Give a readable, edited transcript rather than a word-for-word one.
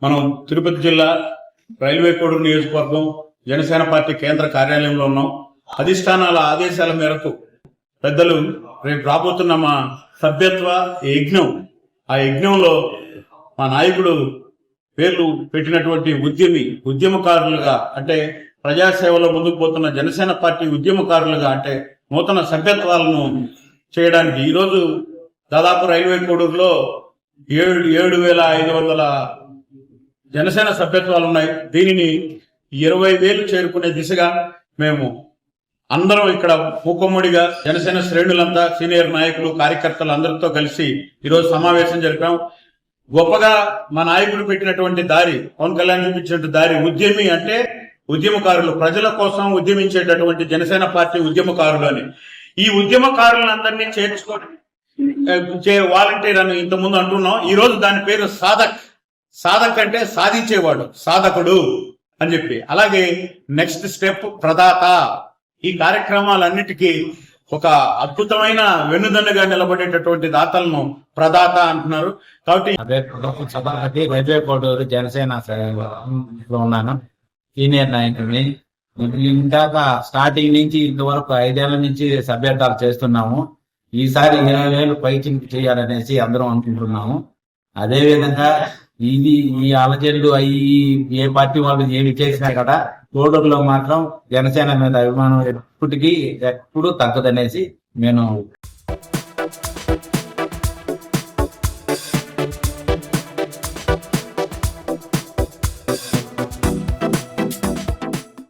మనం తిరుపతి జిల్లా రైల్వే కోడూరు నియోజకవర్గం జనసేన పార్టీ కేంద్ర కార్యాలయంలో ఉన్నాం. అధిష్టానాల ఆదేశాల మేరకు పెద్దలు రేపు రాబోతున్న మా సభ్యత్వ యజ్ఞం, ఆ యజ్ఞంలో మా నాయకుడు పేర్లు పెట్టినటువంటి ఉద్యమకారులుగా అంటే ప్రజాసేవలో ముందుకు పోతున్న జనసేన పార్టీ ఉద్యమకారులుగా అంటే నూతన సభ్యత్వాలను చేయడానికి ఈరోజు దాదాపు రైల్వే కోడూరులో 7,500 జనసేన సభ్యత్వాలు ఉన్నాయి. దీనిని 20,000 చేరుకునే దిశగా మేము అందరం ఇక్కడ మూకమ్మడిగా జనసేన శ్రేణులంతా సీనియర్ నాయకులు కార్యకర్తలు అందరితో కలిసి ఈరోజు సమావేశం జరిపాం. గొప్పగా మా నాయకుడు పెట్టినటువంటి దారి, పవన్ కళ్యాణ్ చూపించినటువంటి దారి ఉద్యమి అంటే ఉద్యమకారులు, ప్రజల కోసం ఉద్యమించేటటువంటి జనసేన పార్టీ ఉద్యమకారులు అని. ఈ ఉద్యమకారులందరినీ చేర్చుకొని వాలంటీర్ అని ఇంతకుముందు అంటున్నాం. ఈ రోజు దాని పేరు సాధక్ అంటే సాధించేవాడు, సాధకుడు అని చెప్పి. అలాగే నెక్స్ట్ స్టెప్ ప్రదాత. ఈ కార్యక్రమాలన్నిటికీ ఒక అద్భుతమైన వెన్నుదన్నుగా నిలబడేటటువంటి దాతలను ప్రదాత అంటున్నారు. కాబట్టి సభాపతి రైల్వే కోడూరు జనసేన ఉన్నాను, సీనియర్ నాయకుడిని. ఇందాక స్టార్టింగ్ నుంచి ఇంతవరకు 5 ఏళ్ల నుంచి సభ్యత్వాలు చేస్తున్నాము. ఈసారి 20,000 పైకి చేయాలనేసి అందరం అనుకుంటున్నాము. అదే విధంగా ఈ అలజడులు అవి ఏ పార్టీ వాళ్ళు ఏమి చేసినా కదా కోడూరులో మాత్రం జనసేన మీద అభిమానం ఎప్పుడు తగ్గదనేసి నేను